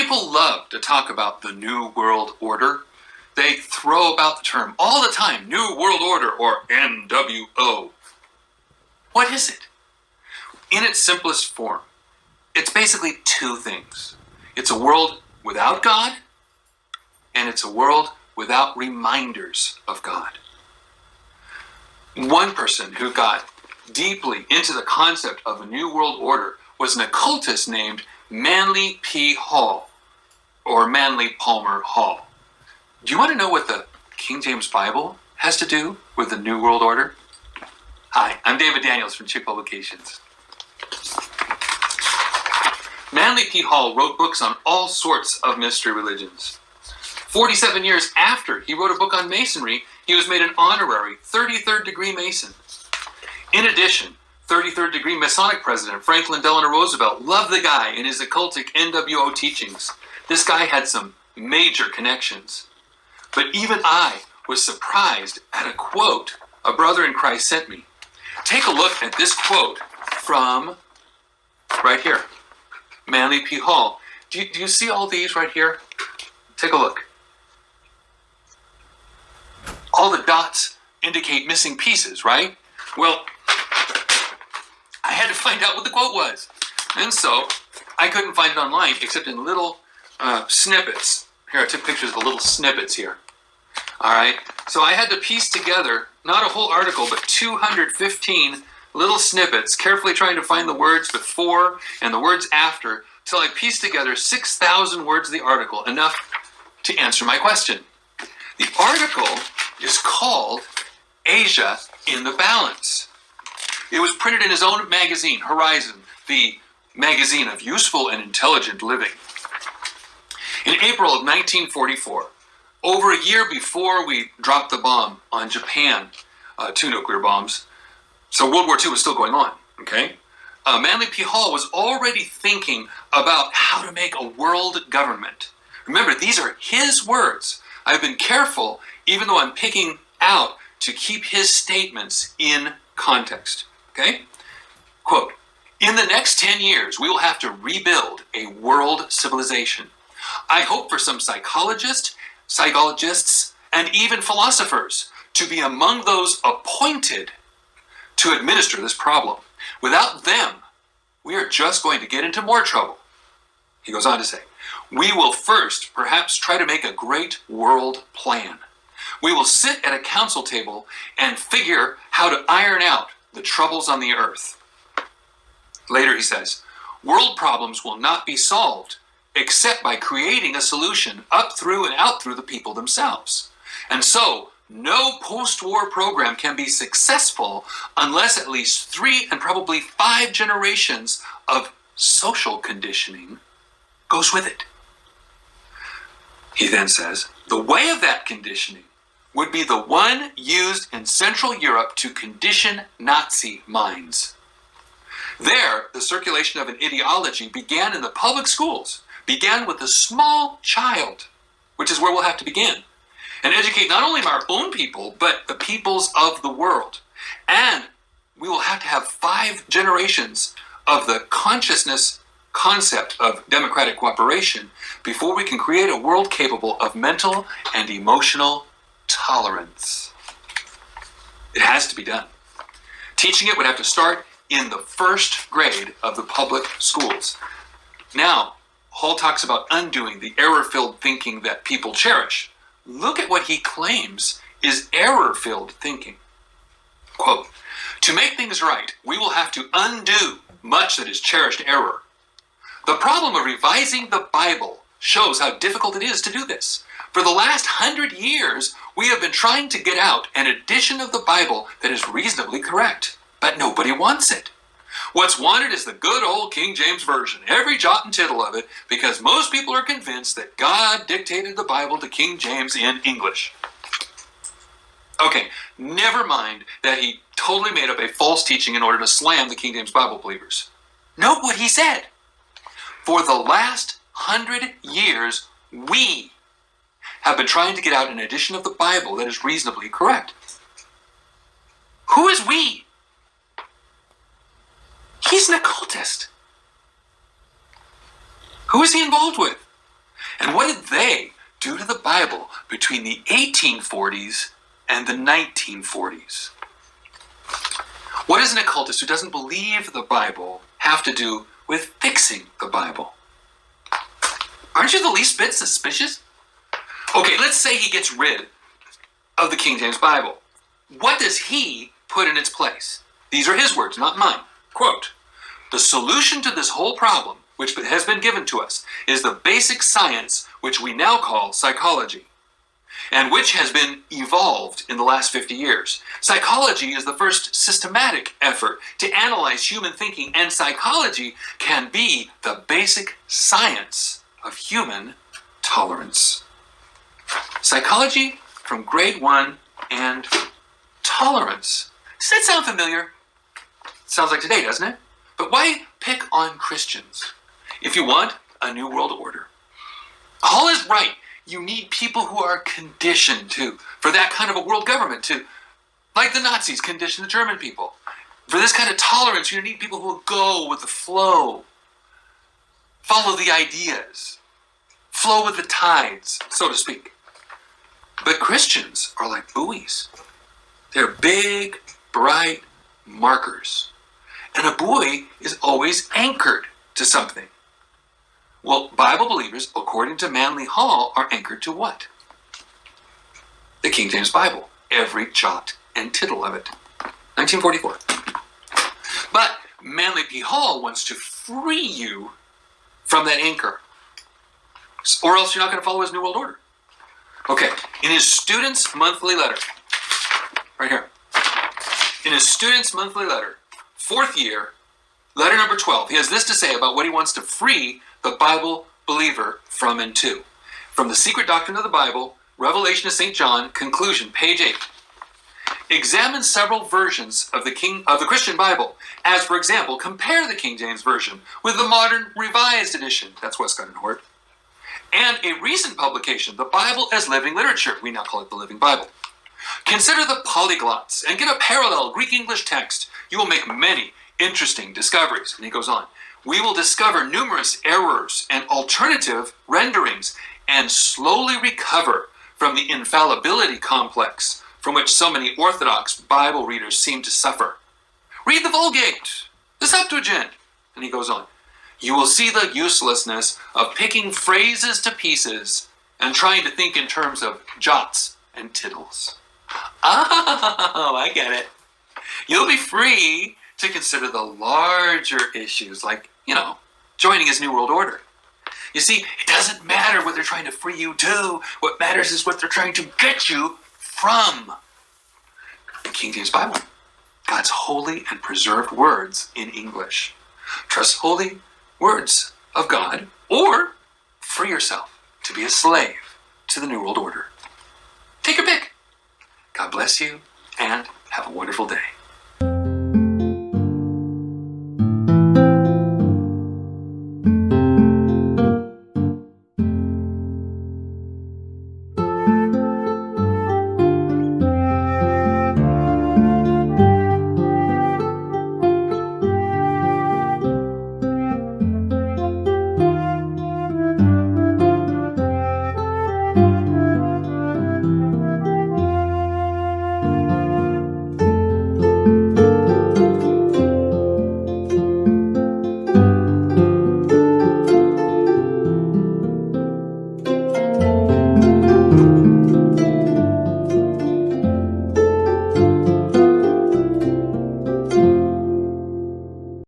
People love to talk about the New World Order. They throw about the term all the time, New World Order, or NWO. What is it? In its simplest form, it's basically two things. It's a world without God, and it's a world without reminders of God. One person who got deeply into the concept of a New World Order was an occultist named Manly P. Hall, or Manly Palmer Hall. Do you want to know what the King James Bible has to do with the New World Order? Hi, I'm David Daniels from Chick Publications. Manly P. Hall wrote books on all sorts of mystery religions. 47 years after he wrote a book on Masonry, he was made an honorary 33rd degree Mason. In addition, 33rd degree Masonic President Franklin Delano Roosevelt loved the guy and his occultic NWO teachings. This guy had some major connections. But even I was surprised at a quote a brother in Christ sent me. Take a look at this quote from right here, Manly P. Hall. Do you see all these right here? Take a look. All the dots indicate missing pieces, right? Well, I had to find out what the quote was. And so I couldn't find it online except in little snippets. Here, I took pictures of the little snippets here. All right, so I had to piece together, not a whole article, but 215 little snippets, carefully trying to find the words before and the words after, till I pieced together 6,000 words of the article, enough to answer my question. The article is called Asia in the Balance. It was printed in his own magazine, Horizon, the magazine of useful and intelligent living. In April of 1944, over a year before we dropped the bomb on Japan, 2 nuclear bombs, so World War II was still going on, okay? Manly P. Hall was already thinking about how to make a world government. Remember, these are his words. I've been careful, even though I'm picking out, to keep his statements in context, okay? Quote, "In the next 10 years, we will have to rebuild a world civilization. I hope for some psychologists, and even philosophers to be among those appointed to administer this problem. Without them, we are just going to get into more trouble." He goes on to say, "We will first perhaps try to make a great world plan. We will sit at a council table and figure how to iron out the troubles on the earth." Later he says, "World problems will not be solved except by creating a solution up through and out through the people themselves. And so, no post-war program can be successful unless at least 3 and probably 5 generations of social conditioning goes with it." He then says, "The way of that conditioning would be the one used in Central Europe to condition Nazi minds. There, the circulation of an ideology began in the public schools, began with the small child, which is where we'll have to begin, and educate not only our own people, but the peoples of the world. And we will have to have 5 generations of the consciousness concept of democratic cooperation before we can create a world capable of mental and emotional tolerance." It has to be done. Teaching it would have to start in the 1st grade of the public schools. Now, Hall talks about undoing the error-filled thinking that people cherish. Look at what he claims is error-filled thinking. Quote, "To make things right, we will have to undo much that is cherished error. The problem of revising the Bible shows how difficult it is to do this. For the last 100 years, we have been trying to get out an edition of the Bible that is reasonably correct, but nobody wants it. What's wanted is the good old King James Version, every jot and tittle of it, because most people are convinced that God dictated the Bible to King James in English." Okay, never mind that he totally made up a false teaching in order to slam the King James Bible believers. Note what he said. For the last 100 years, we have been trying to get out an edition of the Bible that is reasonably correct. Who is we? He's an occultist. Who is he involved with? And what did they do to the Bible between the 1840s and the 1940s? What does an occultist who doesn't believe the Bible have to do with fixing the Bible? Aren't you the least bit suspicious? Okay, let's say he gets rid of the King James Bible. What does he put in its place? These are his words, not mine. Quote, "The solution to this whole problem, which has been given to us, is the basic science which we now call psychology, and which has been evolved in the last 50 years. Psychology is the first systematic effort to analyze human thinking, and psychology can be the basic science of human tolerance." Psychology from grade 1 and tolerance. Does that sound familiar? Sounds like today, doesn't it? But why pick on Christians? If you want a new world order, all is right. You need people who are conditioned for that kind of a world government like the Nazis conditioned the German people. For this kind of tolerance, you need people who will go with the flow, follow the ideas, flow with the tides, so to speak. But Christians are like buoys. They're big, bright markers. And a buoy is always anchored to something. Well, Bible believers, according to Manly Hall, are anchored to what? The King James Bible. Every jot and tittle of it. 1944. But Manly P. Hall wants to free you from that anchor. Or else you're not going to follow his New World Order. Okay, in his Students' Monthly Letter, right here. In his Students' Monthly Letter, 4th year, letter number 12, he has this to say about what he wants to free the Bible believer from and to. From the Secret Doctrine of the Bible, Revelation of St. John, conclusion, page 8. Examine several versions of the Christian Bible, as for example, compare the King James Version with the modern Revised Edition, that's Westcott and Hort, and a recent publication, the Bible as Living Literature, we now call it the Living Bible. Consider the polyglots and get a parallel Greek-English text. You will make many interesting discoveries. And he goes on. We will discover numerous errors and alternative renderings and slowly recover from the infallibility complex from which so many Orthodox Bible readers seem to suffer. Read the Vulgate, the Septuagint. And he goes on. You will see the uselessness of picking phrases to pieces and trying to think in terms of jots and tittles. Oh, I get it. You'll be free to consider the larger issues like, joining his New World Order. You see, it doesn't matter what they're trying to free you to. What matters is what they're trying to get you from. The King James Bible, God's holy and preserved words in English. Trust holy words of God, or free yourself to be a slave to the New World Order. Take your pick. God bless you, and have a wonderful day.